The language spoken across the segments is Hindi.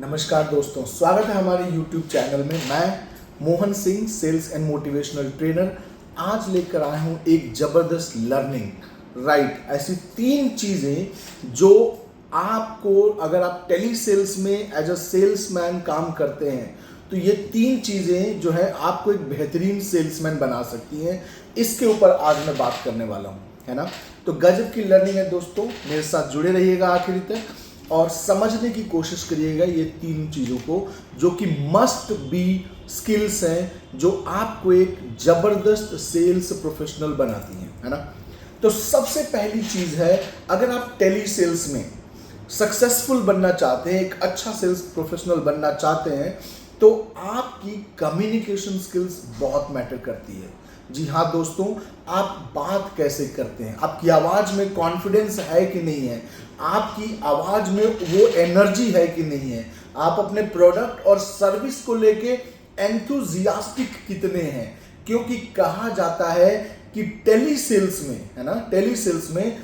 नमस्कार दोस्तों, स्वागत है हमारे YouTube चैनल में। मैं Mohan Singh, sales and motivational trainer, आज लेकर आया हूँ एक ज़बरदस्त लर्निंग। ऐसी 3 चीज़ें जो आपको, अगर आप टेली सेल्स में एज अ सेल्समैन काम करते हैं तो ये 3 चीज़ें जो है आपको एक बेहतरीन सेल्समैन बना सकती हैं। इसके ऊपर आज मैं बात करने वाला हूँ, है ना। तो गजब की लर्निंग है दोस्तों, मेरे साथ जुड़े रहिएगा आखिरी तक और समझने की कोशिश करिएगा ये 3 चीज़ों को, जो कि मस्ट बी स्किल्स हैं जो आपको एक ज़बरदस्त सेल्स प्रोफेशनल बनाती हैं, है ना। तो सबसे पहली चीज़ है, अगर आप टेली सेल्स में सक्सेसफुल बनना चाहते हैं, एक अच्छा सेल्स प्रोफेशनल बनना चाहते हैं, तो आपकी कम्युनिकेशन स्किल्स बहुत मैटर करती है। जी हाँ दोस्तों, आप बात कैसे करते हैं, आपकी आवाज़ में कॉन्फिडेंस है कि नहीं है, आपकी आवाज़ में वो एनर्जी है कि नहीं है, आप अपने प्रोडक्ट और सर्विस को लेके एंथुजियास्टिक कितने हैं। क्योंकि कहा जाता है कि टेली सेल्स में, है ना, टेली सेल्स में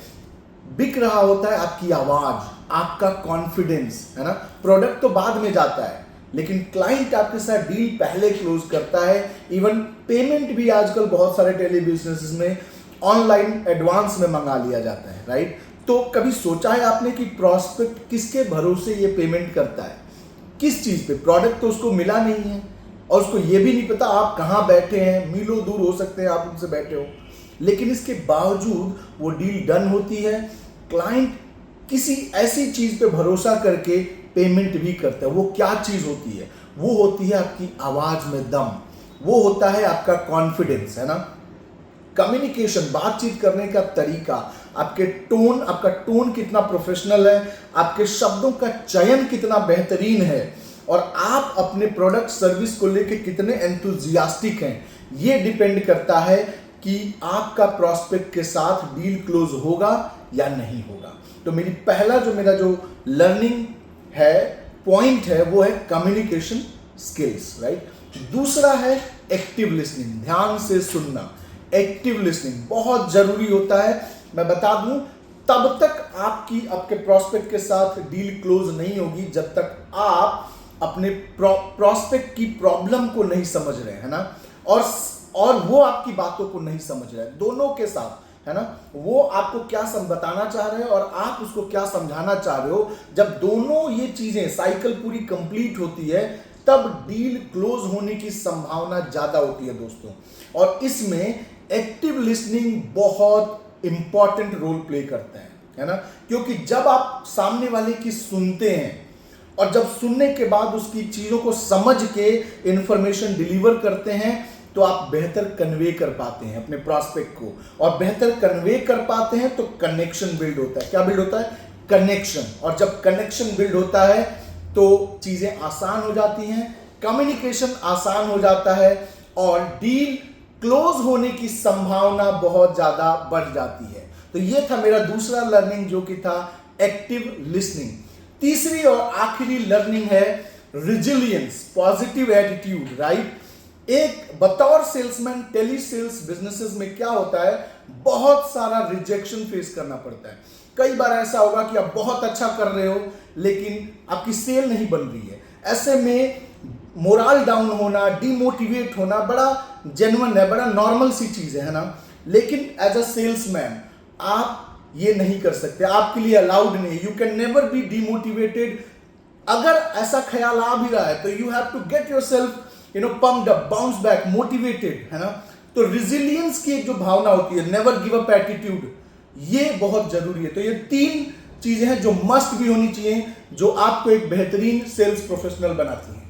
बिक रहा होता है आपकी आवाज़, आपका कॉन्फिडेंस, है ना। प्रोडक्ट तो बाद में जाता है, लेकिन क्लाइंट आपके साथ डील पहले क्लोज करता है। इवन पेमेंट भी आजकल बहुत सारे टेली बिजनेसेस में ऑनलाइन एडवांस में मंगा लिया जाता है, राइट। तो कभी सोचा है आपने कि प्रॉस्पेक्ट किसके भरोसे ये पेमेंट करता है, किस चीज़ पे? प्रोडक्ट तो उसको मिला नहीं है और उसको ये भी नहीं पता आप कहाँ बैठे हैं, मीलों दूर हो सकते हैं आप उनसे बैठे हो, लेकिन इसके बावजूद वो डील डन होती है। क्लाइंट किसी ऐसी चीज़ पे भरोसा करके पेमेंट भी करता है। वो क्या चीज़ होती है? वो होती है आपकी आवाज़ में दम, वो होता है आपका कॉन्फिडेंस, है ना। कम्युनिकेशन, बातचीत करने का तरीका, आपके टोन, आपका टोन कितना प्रोफेशनल है, आपके शब्दों का चयन कितना बेहतरीन है और आप अपने प्रोडक्ट सर्विस को लेके कितने एंथुजियास्टिक हैं, ये डिपेंड करता है कि आपका प्रॉस्पेक्ट के साथ डील क्लोज होगा या नहीं होगा। तो मेरा जो लर्निंग है, पॉइंट है, वो है कम्युनिकेशन स्किल्स, राइट। दूसरा है एक्टिव लिसनिंग, ध्यान से सुनना। एक्टिव लिसनिंग बहुत जरूरी होता है। मैं बता दूं, तब तक आपके प्रॉस्पेक्ट के साथ डील क्लोज नहीं होगी जब तक आप अपने प्रॉस्पेक्ट की प्रॉब्लम को नहीं समझ रहे, है ना, और वो आपकी बातों को नहीं समझ रहे, दोनों के साथ, है ना। वो आपको क्या बताना चाह रहे हैं और आप उसको क्या समझाना चाह रहे हो। जब दोनों ये चीजें, साइकिल पूरी कंप्लीट होती है, तब डील क्लोज होने की संभावना ज्यादा होती है दोस्तों। और इसमें एक्टिव लिसनिंग बहुत इंपॉर्टेंट रोल प्ले करता है ना। क्योंकि जब आप सामने वाले की सुनते हैं और जब सुनने के बाद उसकी चीजों को समझ के इंफॉर्मेशन डिलीवर करते हैं, तो आप बेहतर कन्वे कर पाते हैं अपने प्रॉस्पेक्ट को, और बेहतर कन्वे कर पाते हैं तो कनेक्शन बिल्ड होता है। क्या बिल्ड होता है? कनेक्शन। और जब कनेक्शन बिल्ड होता है तो चीजें आसान हो जाती हैं, कम्युनिकेशन आसान हो जाता है और डील क्लोज होने की संभावना बहुत ज्यादा बढ़ जाती है। तो ये था मेरा दूसरा लर्निंग, जो कि था एक्टिव लिसनिंग। तीसरी और आखिरी लर्निंग है रिजिलियंस, पॉजिटिव एटीट्यूड, राइट। एक बतौर सेल्समैन टेली सेल्स बिजनेसेस में क्या होता है, बहुत सारा रिजेक्शन फेस करना पड़ता है। कई बार ऐसा होगा कि आप बहुत अच्छा कर रहे हो लेकिन आपकी सेल नहीं बन रही है। ऐसे में मोरल डाउन होना, डिमोटिवेट होना बड़ा जेन्युइन है, बड़ा नॉर्मल सी चीज है ना। लेकिन एज अ सेल्समैन आप ये नहीं कर सकते, आपके लिए अलाउड नहीं। You can never be demotivated. अगर ऐसा ख्याल आ भी रहा है तो you have to get yourself pumped up, bounce back, motivated, है ना। तो resilience की एक जो भावना होती है, never give up attitude, ये बहुत जरूरी है। तो ये 3 चीजें हैं जो मस्ट भी होनी चाहिए, जो आपको एक बेहतरीन सेल्स प्रोफेशनल बनाती हैं।